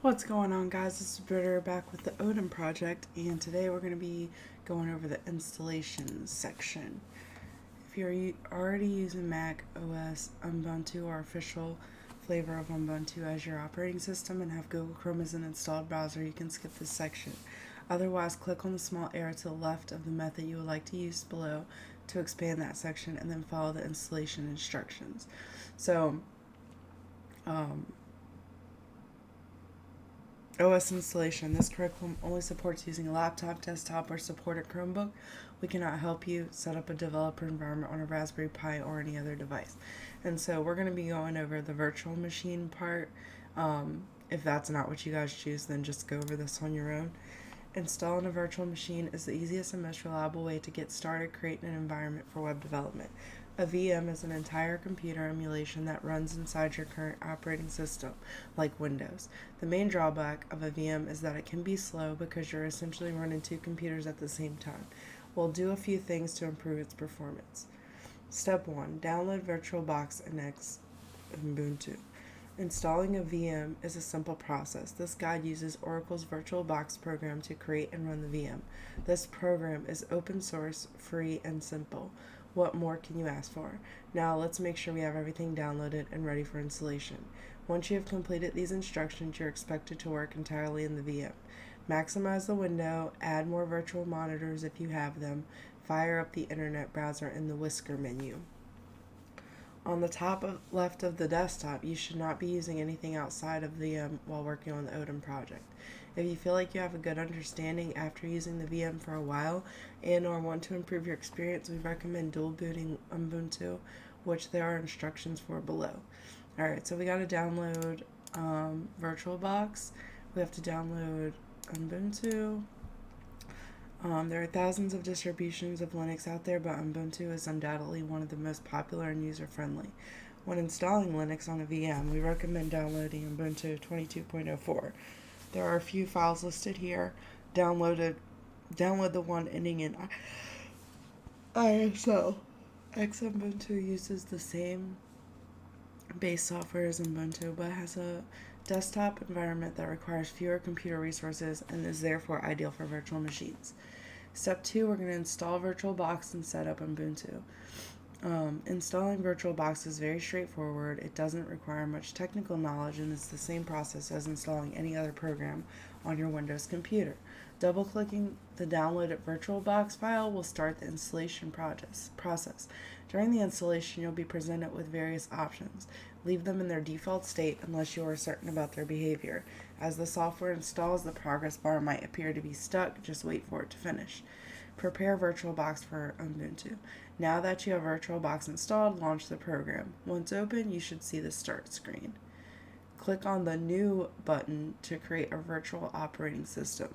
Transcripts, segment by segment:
What's going on, guys? This is Britta back with the Odin Project, and today we're going to be going over the installation section. If you're already using Mac OS, Ubuntu, or official flavor of Ubuntu as your operating system and have Google Chrome as an installed browser, you can skip this section. Otherwise, click on the small arrow to the left of the method you would like to use below to expand that section, and then follow the installation instructions. So, OS installation. This curriculum only supports using a laptop, desktop, or supported Chromebook. We cannot help you set up a developer environment on a Raspberry Pi or any other device. And so we're going to be going over the virtual machine part. If that's not what you guys choose, then just go over this on your own. Installing a virtual machine is the easiest and most reliable way to get started creating an environment for web development. A VM is an entire computer emulation that runs inside your current operating system, like Windows. The main drawback of a VM is that it can be slow because you're essentially running two computers at the same time. We'll do a few things to improve its performance. Step 1. Download VirtualBox and Xubuntu. Installing a VM is a simple process. This guide uses Oracle's VirtualBox program to create and run the VM. This program is open source, free, and simple. What more can you ask for? Now let's make sure we have everything downloaded and ready for installation. Once you have completed these instructions, you're expected to work entirely in the VM. Maximize the window, add more virtual monitors if you have them, fire up the internet browser in the whisker menu. On the top left of the desktop, you should not be using anything outside of VM while working on the Odin project. If you feel like you have a good understanding after using the VM for a while and or want to improve your experience, we recommend dual booting Ubuntu, which there are instructions for below. Alright, so we got to download VirtualBox. We have to download Ubuntu. There are thousands of distributions of Linux out there, but Ubuntu is undoubtedly one of the most popular and user-friendly. When installing Linux on a VM, we recommend downloading Ubuntu 22.04. There are a few files listed here. Download the one ending in ISO. Xubuntu uses the same base software as Ubuntu, but has a desktop environment that requires fewer computer resources and is therefore ideal for virtual machines. Step 2, we're going to install VirtualBox and set up Ubuntu. Installing VirtualBox is very straightforward. It doesn't require much technical knowledge and it's the same process as installing any other program on your Windows computer. Double-clicking the downloaded VirtualBox file will start the installation process. During the installation, you'll be presented with various options. Leave them in their default state unless you are certain about their behavior. As the software installs, the progress bar might appear to be stuck. Just wait for it to finish. Prepare VirtualBox for Ubuntu. Now that you have VirtualBox installed, launch the program. Once open, you should see the start screen. Click on the New button to create a virtual operating system.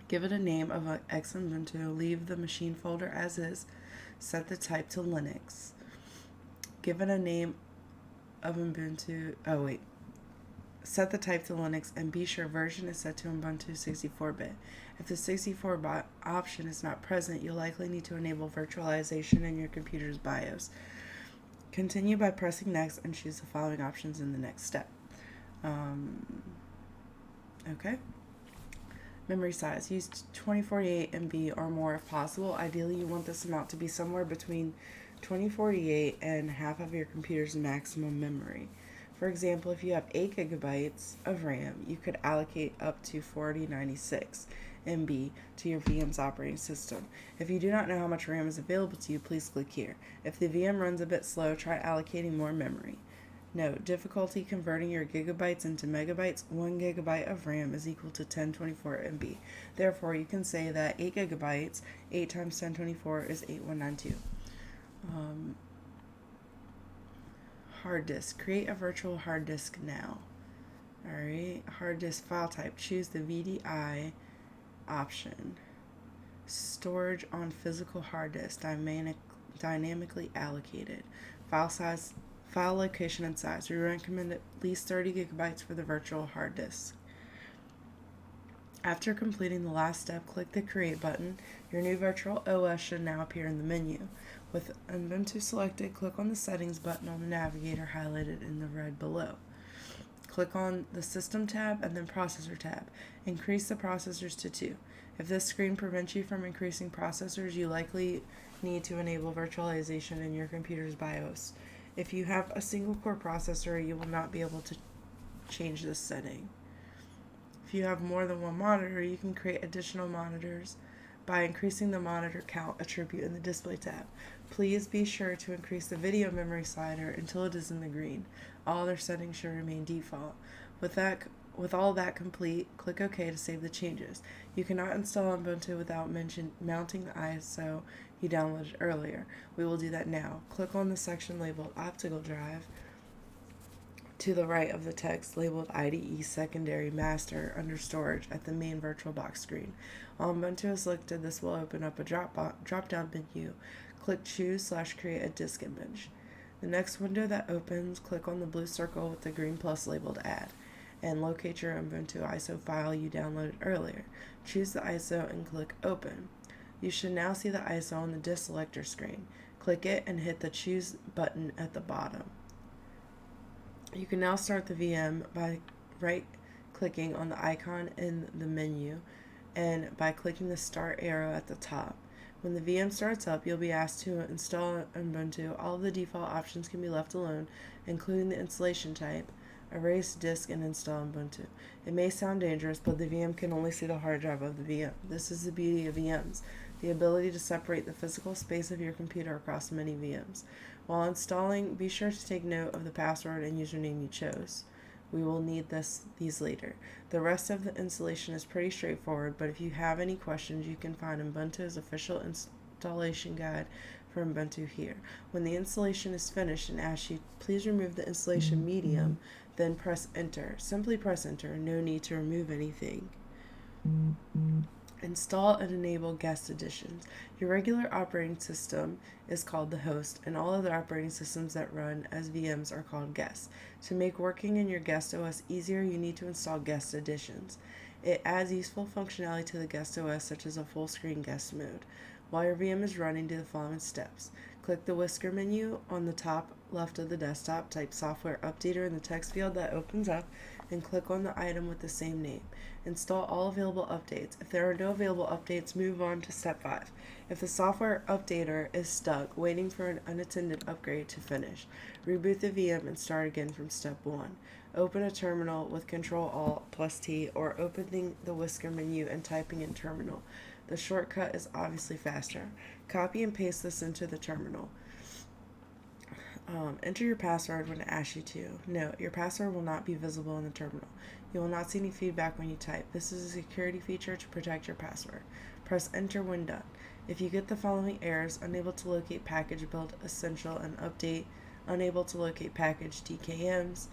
Give it a name of Xubuntu. Leave the machine folder as is. Set the type to Linux. Give it a name of Ubuntu. Set the type to Linux and be sure version is set to Ubuntu 64-bit. If the 64-bit option is not present, you'll likely need to enable virtualization in your computer's BIOS. Continue by pressing next and choose the following options in the next step. Okay. Memory size. Use 2048 MB or more if possible. Ideally, you want this amount to be somewhere between 2048 and half of your computer's maximum memory. For example, if you have 8 gigabytes of RAM, you could allocate up to 4096 MB to your VM's operating system. If you do not know how much RAM is available to you, please click here. If the VM runs a bit slow, try allocating more memory. Note, difficulty converting your gigabytes into megabytes. 1 gigabyte of RAM is equal to 1024 MB. Therefore, you can say that 8 gigabytes, 8 times 1024 is 8192. Hard disk. Create a virtual hard disk now. Alright, hard disk file type. Choose the VDI option. Storage on physical hard disk, dynamically allocated. File size, file location and size. We recommend at least 30 gigabytes for the virtual hard disk. After completing the last step, click the Create button. Your new virtual OS should now appear in the menu. With Ubuntu selected, click on the Settings button on the navigator highlighted in the red below. Click on the System tab and then Processor tab. Increase the processors to 2. If this screen prevents you from increasing processors, you likely need to enable virtualization in your computer's BIOS. If you have a single core processor, you will not be able to change this setting. If you have more than one monitor, you can create additional monitors by increasing the monitor count attribute in the Display tab. Please be sure to increase the video memory slider until it is in the green. All other settings should remain default. With all that complete, click OK to save the changes. You cannot install Ubuntu without mounting the ISO you downloaded earlier. We will do that now. Click on the section labeled Optical Drive to the right of the text labeled IDE Secondary Master under Storage at the main VirtualBox screen. While Ubuntu is selected, this will open up a drop-down menu. Click Choose/Create a Disk Image. The next window that opens, click on the blue circle with the green plus labeled Add, and locate your Ubuntu ISO file you downloaded earlier. Choose the ISO and click Open. You should now see the ISO on the disk selector screen. Click it and hit the Choose button at the bottom. You can now start the VM by right-clicking on the icon in the menu and by clicking the Start arrow at the top. When the VM starts up, you'll be asked to install Ubuntu. All of the default options can be left alone, including the installation type, erase disk, and install Ubuntu. It may sound dangerous, but the VM can only see the hard drive of the VM. This is the beauty of VMs, the ability to separate the physical space of your computer across many VMs. While installing, be sure to take note of the password and username you chose. We will need these later. The rest of the installation is pretty straightforward, but if you have any questions, you can find Ubuntu's official installation guide for Ubuntu here. When the installation is finished and asks you, please remove the installation medium, then press Enter. Simply press Enter, no need to remove anything. Install and enable guest editions. Your regular operating system is called the host, and all other operating systems that run as VMs are called guests. To make working in your guest OS easier, you need to install guest editions. It adds useful functionality to the guest OS, such as a full screen guest mode. While your VM is running, do the following steps. Click the whisker menu on the top left of the desktop, type Software Updater in the text field that opens up, and click on the item with the same name. Install all available updates. If there are no available updates, move on to step 5. If the software updater is stuck, waiting for an unattended upgrade to finish, reboot the VM and start again from step 1. Open a terminal with Ctrl-Alt+T or opening the whisker menu and typing in terminal. The shortcut is obviously faster. Copy and paste this into the terminal. Enter your password when it asks you to. Note, your password will not be visible in the terminal. You will not see any feedback when you type. This is a security feature to protect your password. Press Enter when done. If you get the following errors, unable to locate package build essential and update, unable to locate package DKMs,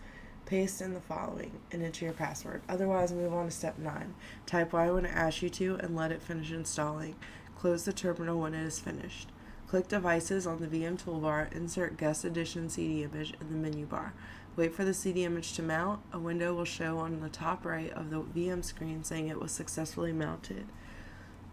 paste in the following and enter your password. Otherwise, move on to step 9. Type Y when it asks you to and let it finish installing. Close the terminal when it is finished. Click Devices on the VM toolbar, insert Guest Edition CD image in the menu bar. Wait for the CD image to mount. A window will show on the top right of the VM screen saying it was successfully mounted.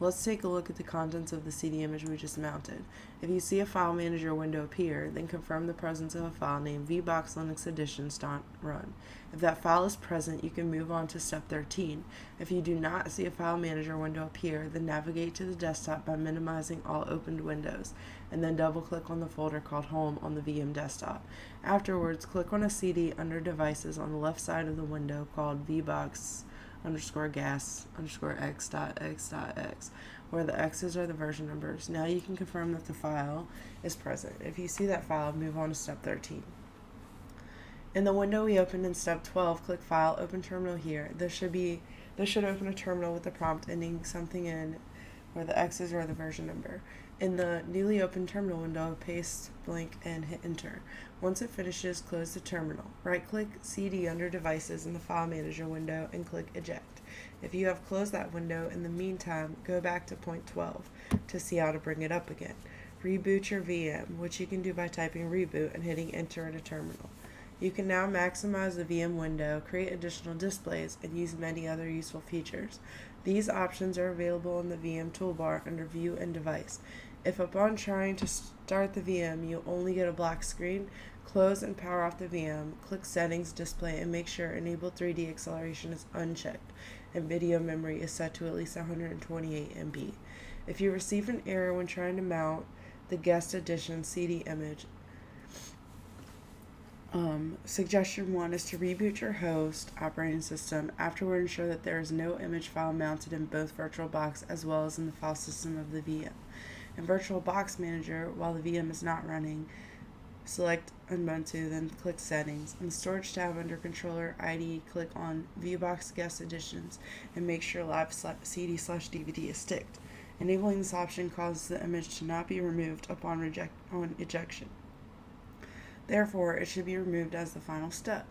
Let's take a look at the contents of the CD image we just mounted. If you see a file manager window appear, then confirm the presence of a file named VBox Linux Editions.run. If that file is present, you can move on to step 13. If you do not see a file manager window appear, then navigate to the desktop by minimizing all opened windows, and then double-click on the folder called Home on the VM desktop. Afterwards, click on a CD under Devices on the left side of the window called VBox_gas_x.x.x, where the X's are the version numbers. Now you can confirm that the file is present. If you see that file, move on to step 13. In the window we opened in step 12, click File, Open Terminal here. This should open a terminal with the prompt ending something in where the X's are the version number. In the newly opened terminal window, paste blank and hit Enter. Once it finishes, close the terminal. Right-click CD under Devices in the File Manager window and click Eject. If you have closed that window, in the meantime, go back to point 12 to see how to bring it up again. Reboot your VM, which you can do by typing Reboot and hitting Enter in a terminal. You can now maximize the VM window, create additional displays, and use many other useful features. These options are available in the VM toolbar under View and Device. If upon trying to start the VM you only get a black screen, Close and power off the VM, click Settings Display, and make sure Enable 3D Acceleration is unchecked and video memory is set to at least 128 MB. If you receive an error when trying to mount the Guest Edition CD image, suggestion 1 is to reboot your host operating system. Afterward, ensure that there is no image file mounted in both VirtualBox as well as in the file system of the VM. In VirtualBox Manager, while the VM is not running, select Ubuntu, then click Settings. In the Storage tab under Controller IDE, click on ViewBox Guest Editions and make sure Live CD/DVD is ticked. Enabling this option causes the image to not be removed upon ejection. Therefore, it should be removed as the final step.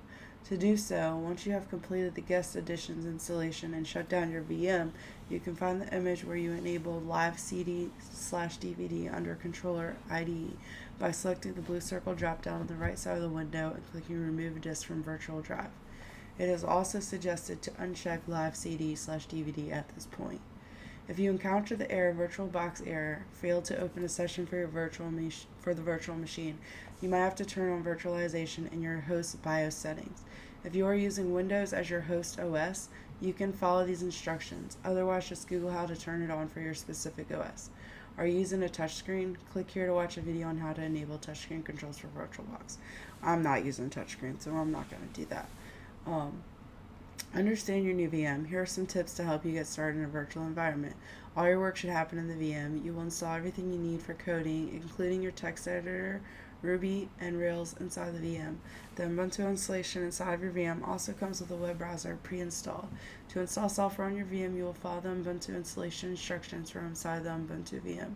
To do so, once you have completed the Guest Editions installation and shut down your VM, you can find the image where you enabled Live CD/DVD under Controller IDE by selecting the blue circle drop-down on the right side of the window and clicking Remove Disk from Virtual Drive. It is also suggested to uncheck Live CD/DVD at this point. If you encounter the error VirtualBox error, failed to open a session for your the virtual machine, you might have to turn on virtualization in your host BIOS settings. If you are using Windows as your host OS, you can follow these instructions. Otherwise, just Google how to turn it on for your specific OS. Are you using a touchscreen? Click here to watch a video on how to enable touchscreen controls for VirtualBox. I'm not using touchscreen, so I'm not going to do that. Understand your new VM. Here are some tips to help you get started in a virtual environment. All your work should happen in the VM. You will install everything you need for coding, including your text editor, Ruby, and Rails inside the VM. The Ubuntu installation inside of your VM also comes with a web browser pre-installed. To install software on your VM, you will follow the Ubuntu installation instructions from inside the Ubuntu VM.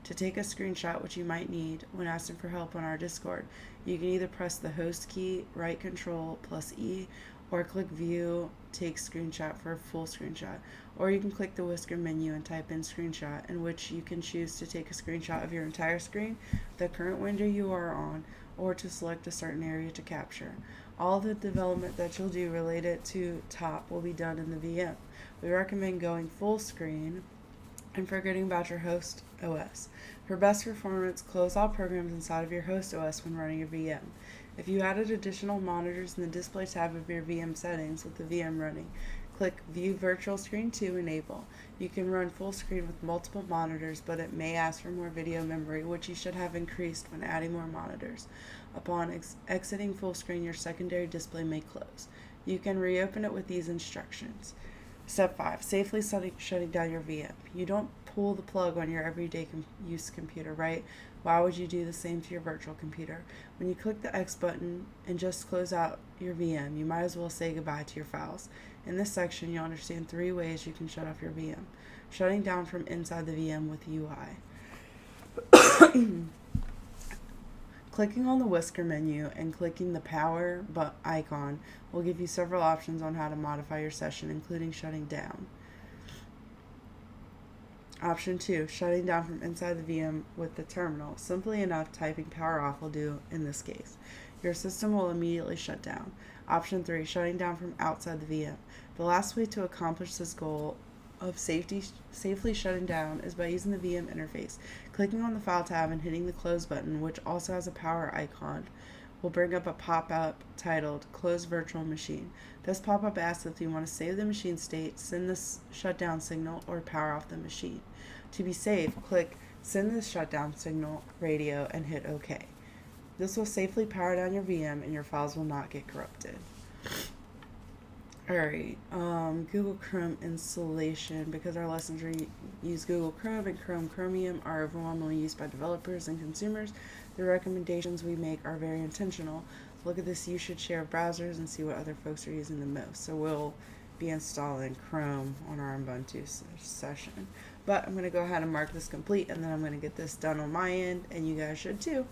To take a screenshot, which you might need when asking for help on our Discord, you can either press the host key, right control plus E, or click View, Take Screenshot for a full screenshot. Or you can click the whisker menu and type in screenshot, in which you can choose to take a screenshot of your entire screen, the current window you are on, or to select a certain area to capture. All the development that you'll do related to top will be done in the VM. We recommend going full screen and forgetting about your host OS. For best performance, close all programs inside of your host OS when running your VM. If you added additional monitors in the display tab of your VM settings with the VM running, click View Virtual Screen to enable. You can run full screen with multiple monitors, but it may ask for more video memory, which you should have increased when adding more monitors. Upon exiting full screen, your secondary display may close. You can reopen it with these instructions. Step 5. Safely shutting down your VM. You don't pull the plug on your everyday use computer, right? Why would you do the same to your virtual computer? When you click the X button and just close out your VM, you might as well say goodbye to your files. In this section, you'll understand 3 ways you can shut off your VM. Shutting down from inside the VM with UI. Clicking on the whisker menu and clicking the power icon will give you several options on how to modify your session, including shutting down. Option 2, shutting down from inside the VM with the terminal. Simply enough, typing power off will do in this case. Your system will immediately shut down. Option 3, shutting down from outside the VM. The last way to accomplish this goal of safely shutting down is by using the VM interface. Clicking on the File tab and hitting the Close button, which also has a power icon, will bring up a pop-up titled Close Virtual Machine. This pop-up asks if you want to save the machine state, send the shutdown signal, or power off the machine. To be safe, click Send the shutdown signal radio and hit OK. This will safely power down your VM and your files will not get corrupted. Alright, Google Chrome installation. Because our lessons use Google Chrome and Chrome Chromium are overwhelmingly used by developers and consumers, the recommendations we make are very intentional. Look at this, you should share browsers and see what other folks are using the most. So we'll be installing Chrome on our Ubuntu session. But I'm going to go ahead and mark this complete, and then I'm going to get this done on my end, and you guys should too.